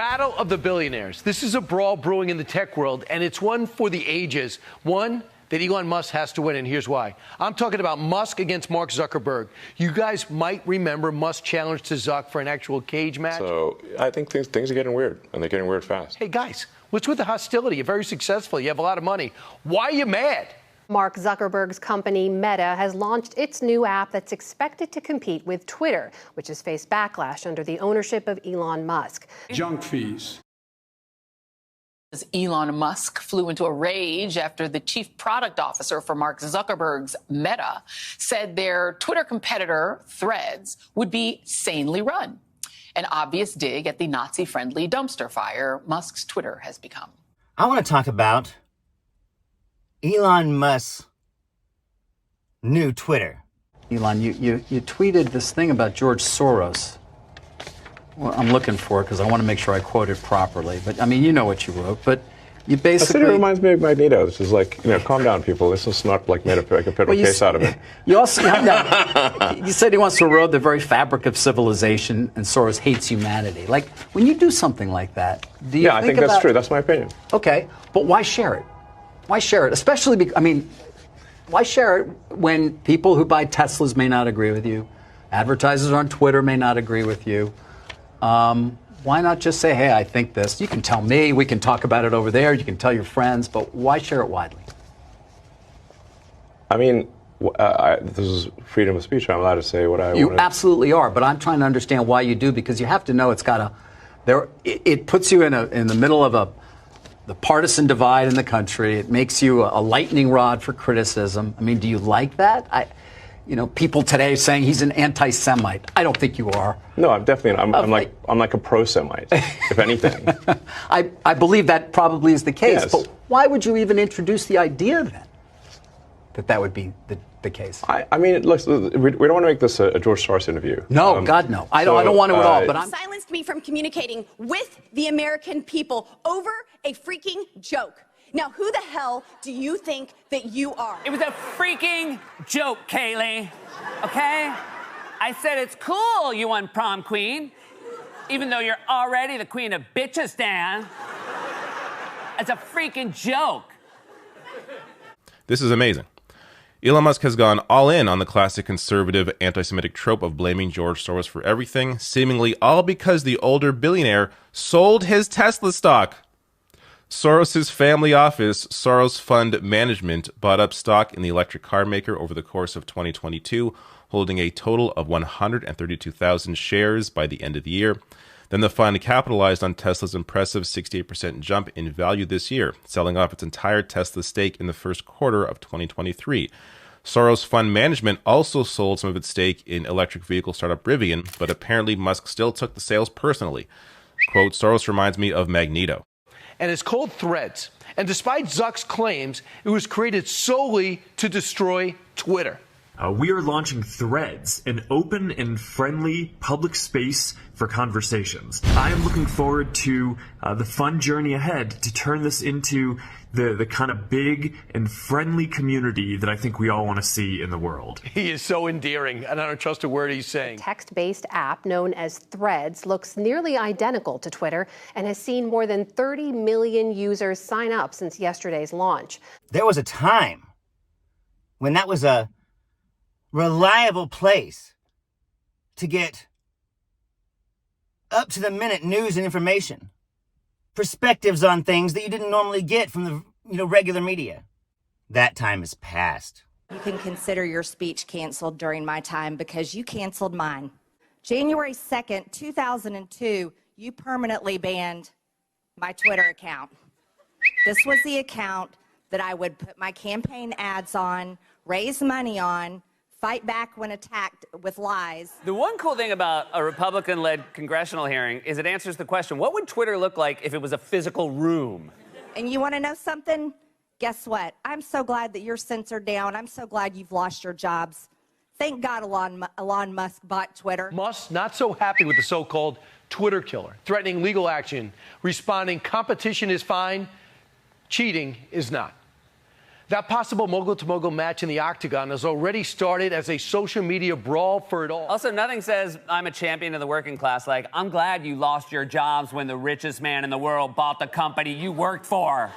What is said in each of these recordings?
battle of the billionaires. This is a brawl brewing in the tech world, and it's one for the ages. One that Elon Musk has to win, and here's why. I'm talking about Musk against Mark Zuckerberg. You guys might remember Musk's challenge to Zuck for an actual cage match. So I think things are getting weird, and they're getting weird fast. Hey, guys, what's with the hostility? You're very successful. You have a lot of money. Why are you mad? Mark Zuckerberg's company, Meta, has launched its new app that's expected to compete with Twitter, which has faced backlash under the ownership of Elon Musk. Junk fees. Elon Musk flew into a rage after the chief product officer for Mark Zuckerberg's Meta said their Twitter competitor, Threads, would be sanely run. An obvious dig at the Nazi-friendly dumpster fire Musk's Twitter has become. I want to talk about Elon Musk's new Twitter. Elon, you tweeted this thing about George Soros. Well, I'm looking for it because I want to make sure I quote it properly. But, I mean, you know what you wrote. But you basically... It reminds me of Magneto. This is like, calm down, people. This is not like made a federal case out of it. You also... you said he wants to erode the very fabric of civilization, and Soros hates humanity. Like, when you do something like that, do you I think that's true. That's my opinion. Okay, but why share it? Why share it? Especially, why share it when people who buy Teslas may not agree with you, advertisers on Twitter may not agree with you? Why not just say, hey, I think this. You can tell me. We can talk about it over there. You can tell your friends. But why share it widely? I mean, this is freedom of speech. I'm allowed to say what I want. You absolutely are. But I'm trying to understand why you do, because you have to know it's got it puts you in the middle of the partisan divide in the country. It makes you a lightning rod for criticism. I mean, do you like that? People today saying he's an anti-Semite. I don't think you are. No, I'm definitely. I'm like a pro-Semite, if anything. I believe that probably is the case. Yes. But why would you even introduce the idea then that would be the case? I mean, look, we don't want to make this a George Soros interview. No, God, no. I don't want to at all. But I'm silenced me from communicating with the American people over a freaking joke. Now, who the hell do you think that you are? It was a freaking joke, Kaylee. Okay? I said it's cool you won prom queen, even though you're already the queen of bitchistan. It's a freaking joke. This is amazing. Elon Musk has gone all in on the classic conservative anti-Semitic trope of blaming George Soros for everything, seemingly all because the older billionaire sold his Tesla stock. Soros' family office, Soros Fund Management, bought up stock in the electric car maker over the course of 2022, holding a total of 132,000 shares by the end of the year. Then the fund capitalized on Tesla's impressive 68% jump in value this year, selling off its entire Tesla stake in the first quarter of 2023. Soros Fund Management also sold some of its stake in electric vehicle startup Rivian, but apparently Musk still took the sales personally. Quote, Soros reminds me of Magneto. And it's called Threads. And despite Zuck's claims, it was created solely to destroy Twitter. We are launching Threads, an open and friendly public space for conversations. I am looking forward to the fun journey ahead to turn this into the kind of big and friendly community that I think we all want to see in the world. He is so endearing, and I don't trust a word he's saying. The text-based app known as Threads looks nearly identical to Twitter and has seen more than 30 million users sign up since yesterday's launch. There was a time when that was a reliable place to get up-to-the-minute news and information, perspectives on things that you didn't normally get from the regular media. That time is past. You can consider your speech canceled during my time because you canceled mine. January 2nd, 2002, you permanently banned my Twitter account. This was the account that I would put my campaign ads on, raise money on, fight back when attacked with lies. The one cool thing about a Republican-led congressional hearing is it answers the question, what would Twitter look like if it was a physical room? And you want to know something? Guess what? I'm so glad that you're censored down. I'm so glad you've lost your jobs. Thank God Elon Musk bought Twitter. Musk not so happy with the so-called Twitter killer, threatening legal action, responding competition is fine, cheating is not. That possible mogul-to-mogul match in the octagon has already started as a social media brawl for it all. Also, nothing says I'm a champion of the working class like, I'm glad you lost your jobs when the richest man in the world bought the company you worked for.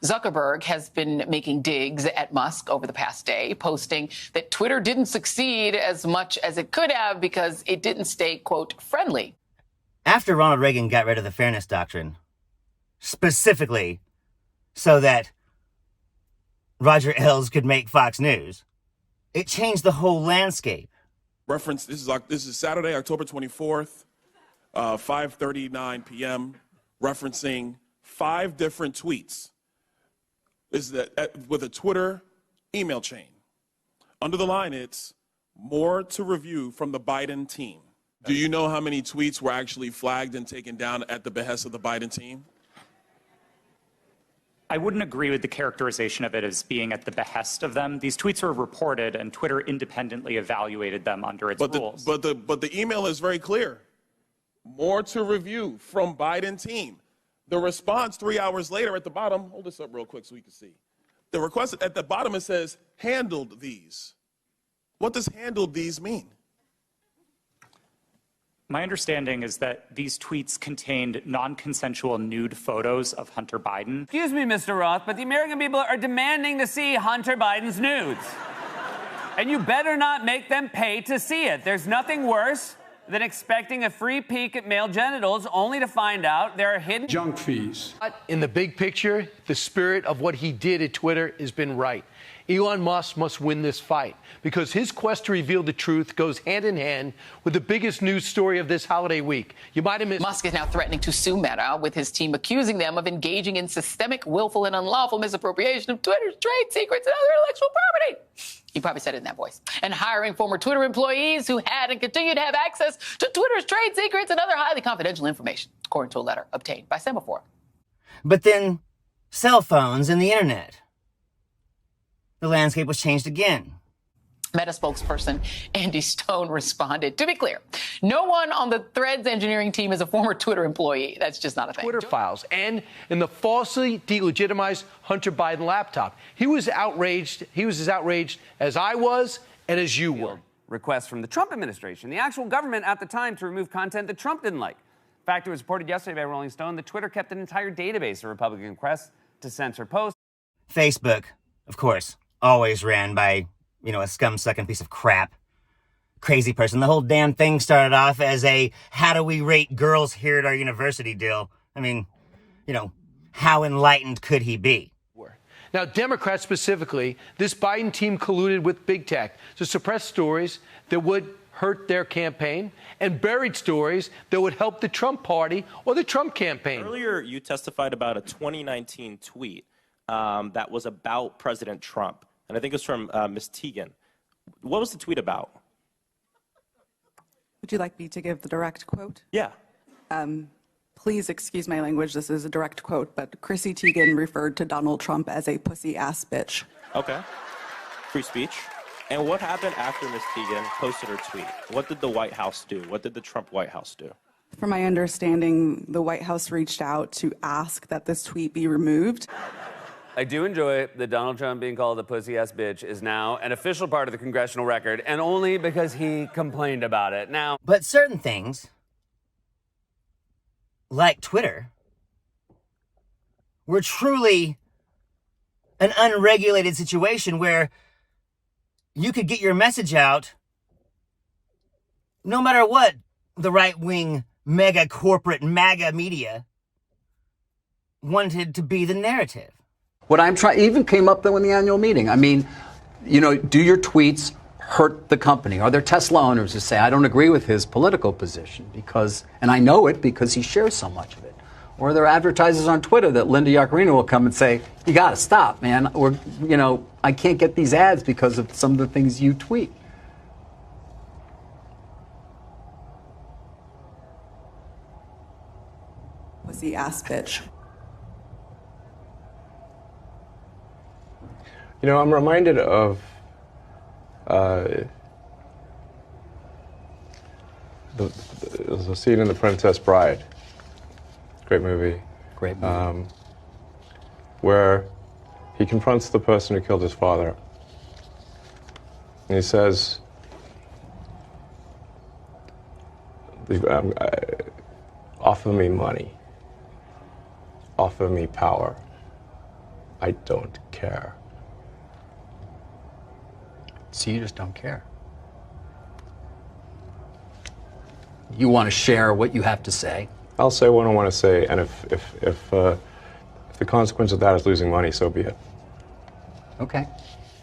Zuckerberg has been making digs at Musk over the past day, posting that Twitter didn't succeed as much as it could have because it didn't stay, quote, friendly. After Ronald Reagan got rid of the Fairness Doctrine, specifically so that Roger Ailes could make Fox News, it changed the whole landscape. Reference, this is Saturday, October 24th, 5:39 p.m., referencing 5 different tweets. This is with a Twitter email chain. Under the line, it's more to review from the Biden team. Do you know how many tweets were actually flagged and taken down at the behest of the Biden team? I wouldn't agree with the characterization of it as being at the behest of them. These tweets were reported, and Twitter independently evaluated them under its rules. But the email is very clear. More to review from Biden team. The response 3 hours later at the bottom, hold this up real quick so we can see. The request at the bottom, it says, handled these. What does handled these mean? My understanding is that these tweets contained non-consensual nude photos of Hunter Biden. Excuse me, Mr. Roth, but the American people are demanding to see Hunter Biden's nudes. And you better not make them pay to see it. There's nothing worse than expecting a free peek at male genitals only to find out there are hidden junk fees. In the big picture, the spirit of what he did at Twitter has been right. Elon Musk must win this fight because his quest to reveal the truth goes hand in hand with the biggest news story of this holiday week. You might have missed. Musk is now threatening to sue Meta, with his team accusing them of engaging in systemic, willful, and unlawful misappropriation of Twitter's trade secrets and other intellectual property. He probably said it in that voice. And hiring former Twitter employees who had and continue to have access to Twitter's trade secrets and other highly confidential information, according to a letter obtained by Semaphore. But then, cell phones and the internet. The landscape was changed again. Meta spokesperson Andy Stone responded, to be clear, no one on the Threads engineering team is a former Twitter employee. That's just not a thing. Twitter files and in the falsely delegitimized Hunter Biden laptop. He was outraged. He was as outraged as I was and as you were. Requests from the Trump administration, the actual government at the time, to remove content that Trump didn't like. In fact, it was reported yesterday by Rolling Stone that Twitter kept an entire database of Republican requests to censor posts. Facebook, of course, always ran by, a scum-sucking piece of crap. Crazy person. The whole damn thing started off as a how do we rate girls here at our university deal. I mean, how enlightened could he be? Now, Democrats specifically, this Biden team colluded with big tech to suppress stories that would hurt their campaign and buried stories that would help the Trump party or the Trump campaign. Earlier, you testified about a 2019 tweet that was about President Trump. And I think it was from Ms. Teagan. What was the tweet about? Would you like me to give the direct quote? Yeah. Please excuse my language. This is a direct quote, but Chrissy Teigen referred to Donald Trump as a pussy-ass bitch. Okay. Free speech. And what happened after Ms. Teagan posted her tweet? What did the White House do? What did the Trump White House do? From my understanding, the White House reached out to ask that this tweet be removed. I do enjoy that Donald Trump being called a pussy-ass bitch is now an official part of the congressional record, and only because he complained about it. Now, but certain things, like Twitter, were truly an unregulated situation where you could get your message out no matter what the right-wing mega corporate MAGA media wanted to be the narrative. What I'm trying, even came up though in the annual meeting. I mean, do your tweets hurt the company? Are there Tesla owners who say, I don't agree with his political position and I know it because he shares so much of it? Or are there advertisers on Twitter that Linda Yaccarino will come and say, you got to stop, man. Or, I can't get these ads because of some of the things you tweet. Pussy ass bitch. I'm reminded of there's a scene in The Princess Bride. Great movie. Great movie. Where he confronts the person who killed his father. And he says, offer me money. Offer me power. I don't care. So you just don't care. You want to share what you have to say. I'll say what I want to say, and if the consequence of that is losing money, so be it. Okay.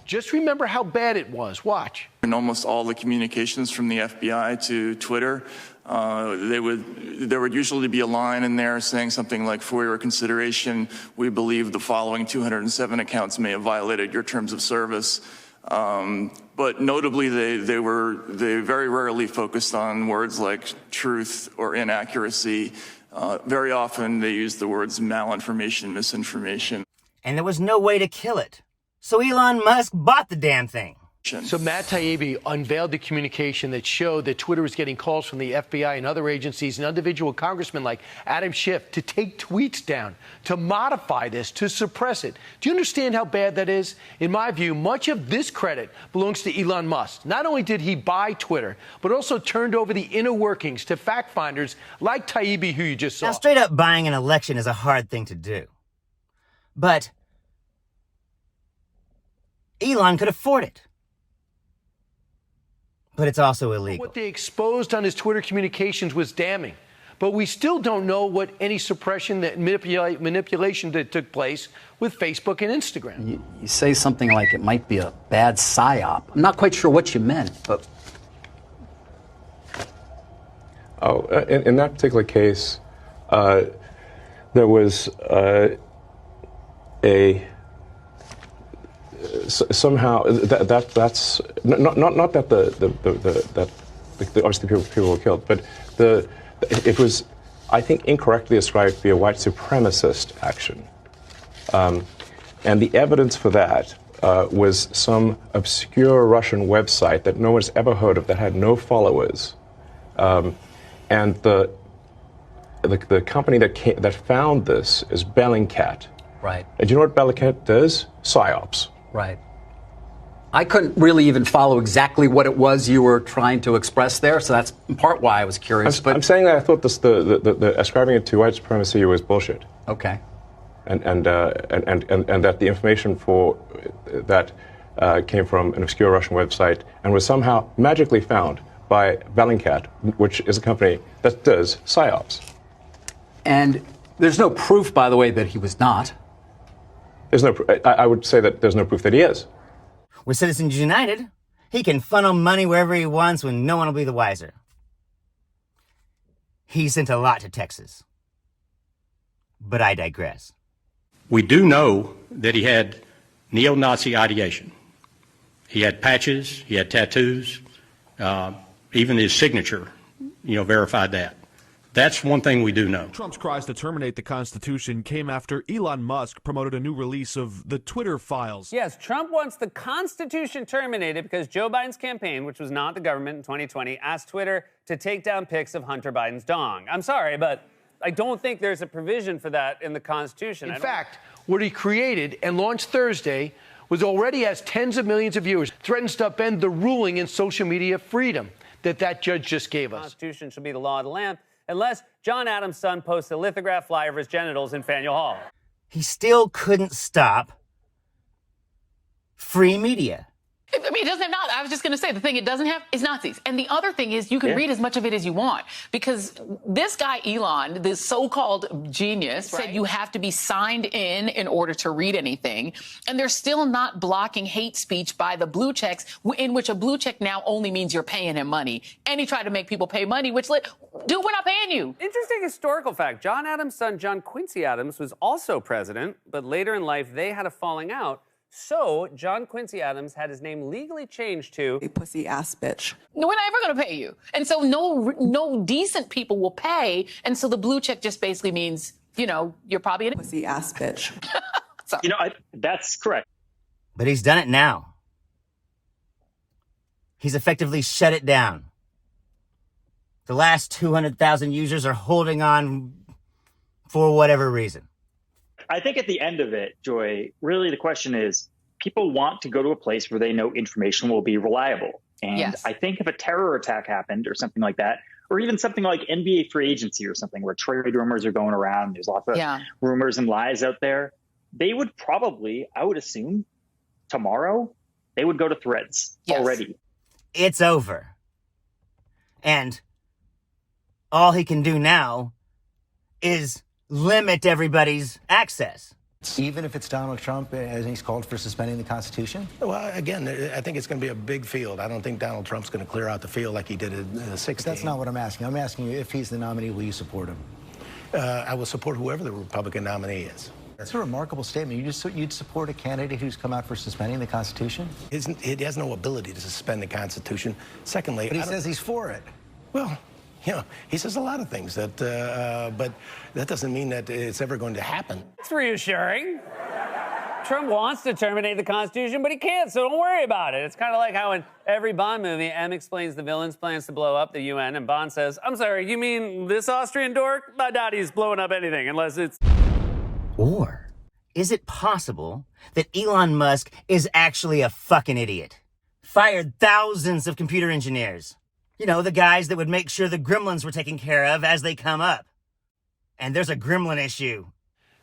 Just remember how bad it was. Watch. In almost all the communications from the FBI to Twitter, there would usually be a line in there saying something like, for your consideration, we believe the following 207 accounts may have violated your terms of service. But notably, they very rarely focused on words like truth or inaccuracy. Very often, they used the words malinformation, misinformation. And there was no way to kill it. So Elon Musk bought the damn thing. So Matt Taibbi unveiled the communication that showed that Twitter was getting calls from the FBI and other agencies and individual congressmen like Adam Schiff to take tweets down, to modify this, to suppress it. Do you understand how bad that is? In my view, much of this credit belongs to Elon Musk. Not only did he buy Twitter, but also turned over the inner workings to fact finders like Taibbi, who you just saw. Now, straight up buying an election is a hard thing to do. But Elon could afford it. But it's also illegal. What they exposed on his Twitter communications was damning. But we still don't know what any suppression, that manipulation that took place with Facebook and Instagram. You say something like it might be a bad psyop. I'm not quite sure what you meant, but... Oh, in that particular case, there was somehow that's not that the obviously people were killed, but it was, I think, incorrectly ascribed to be a white supremacist action, and the evidence for that was some obscure Russian website that no one's ever heard of, that had no followers, and the company that found this is Bellingcat. Right. And do you know what Bellingcat does? PSYOPs. Right. I couldn't really even follow exactly what it was you were trying to express there, so that's in part why I was curious. I'm saying that I thought the ascribing it to white supremacy was bullshit. Okay. And that the information for that came from an obscure Russian website and was somehow magically found by Bellingcat, which is a company that does PSYOPs. And there's no proof, by the way, that he was not. There's no. I would say that there's no proof that he is. With Citizens United, he can funnel money wherever he wants when no one will be the wiser. He sent a lot to Texas. But I digress. We do know that he had neo-Nazi ideation. He had patches, he had tattoos, even his signature, verified that. That's one thing we do know. Trump's cries to terminate the Constitution came after Elon Musk promoted a new release of the Twitter files. Yes, Trump wants the Constitution terminated because Joe Biden's campaign, which was not the government in 2020, asked Twitter to take down pics of Hunter Biden's dong. I'm sorry, but I don't think there's a provision for that in the Constitution. In fact, what he created and launched Thursday already has tens of millions of viewers, threatens to upend the ruling in social media freedom that judge just gave us. The Constitution should be the law of the land, unless John Adams' son posts a lithograph flyer of his genitals in Faneuil Hall. He still couldn't stop free media. I mean, it doesn't have I was just going to say, the thing it doesn't have is Nazis. And the other thing is you can read as much of it as you want. Because this guy, Elon, this so-called genius, said you have to be signed in order to read anything. And they're still not blocking hate speech by the blue checks, in which a blue check now only means you're paying him money. And he tried to make people pay money, which, dude, we're not paying you. Interesting historical fact. John Adams' son, John Quincy Adams, was also president, but later in life, they had a falling out. So, John Quincy Adams had his name legally changed to a pussy-ass bitch. No, we're not ever going to pay you. And so no decent people will pay. And so the blue check just basically means, you're probably a pussy-ass bitch. That's correct. But he's done it now. He's effectively shut it down. The last 200,000 users are holding on for whatever reason. I think at the end of it, Joy, really the question is, people want to go to a place where they know information will be reliable. And Yes. I think if a terror attack happened or something like that, or even something like NBA free agency or something where trade rumors are going around, there's lots of rumors and lies out there, they would probably, I would assume, tomorrow, they would go to Threads already. It's over. And all he can do now is limit everybody's access. Even if it's Donald Trump and he's called for suspending the Constitution? Well, again, I think it's going to be a big field. I don't think Donald Trump's going to clear out the field like he did in 2016. That's not what I'm asking. I'm asking you, if he's the nominee, will you support him? I will support whoever the Republican nominee is. That's a remarkable statement. You'd support a candidate who's come out for suspending the Constitution? He has no ability to suspend the Constitution. Secondly, but he says he's for it. Well, you know, he says a lot of things that, but that doesn't mean that it's ever going to happen. It's reassuring. Trump wants to terminate the Constitution, but he can't, so don't worry about it. It's kind of like how in every Bond movie, M explains the villain's plans to blow up the UN, and Bond says, I'm sorry, you mean this Austrian dork? I doubt he's blowing up anything unless it's... Or is it possible that Elon Musk is actually a fucking idiot? Fired thousands of computer engineers. You know, the guys that would make sure the gremlins were taken care of as they come up. And there's a gremlin issue.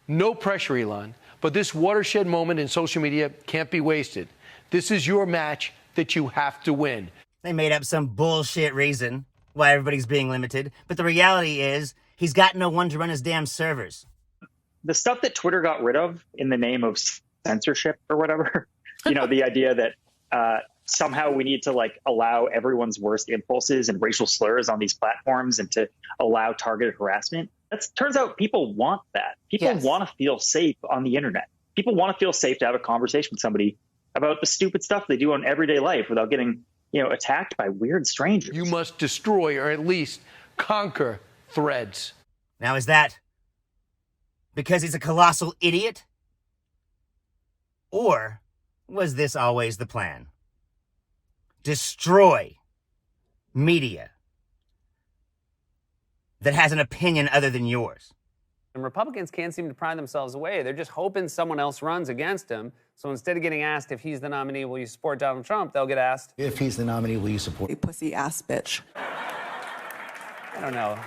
No pressure, Elon, but this watershed moment in social media can't be wasted. This is your match that you have to win. They made up some bullshit reason why everybody's being limited, but the reality is he's got no one to run his damn servers. The stuff that Twitter got rid of in the name of censorship or whatever, you know, the idea that somehow we need to like allow everyone's worst impulses and racial slurs on these platforms and to allow targeted harassment. Turns out people want that. People want to feel safe on the internet. People want to feel safe to have a conversation with somebody about the stupid stuff they do in everyday life without getting, you know, attacked by weird strangers. You must destroy or at least conquer Threads. Now, is that because he's a colossal idiot? Or was this always the plan? Destroy media that has an opinion other than yours. And Republicans can't seem to pry themselves away. They're just hoping someone else runs against him. So instead of getting asked if he's the nominee, will you support Donald Trump, they'll get asked, if he's the nominee, will you support? A pussy ass bitch. I don't know.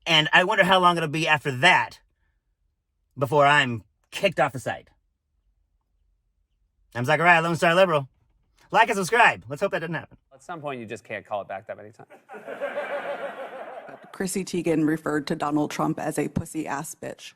And I wonder how long it'll be after that before I'm kicked off the site. I'm Zachariah, Lone Star Liberal. Like and subscribe. Let's hope that doesn't happen. At some point, you just can't call it back that many times. Chrissy Teigen referred to Donald Trump as a pussy ass bitch.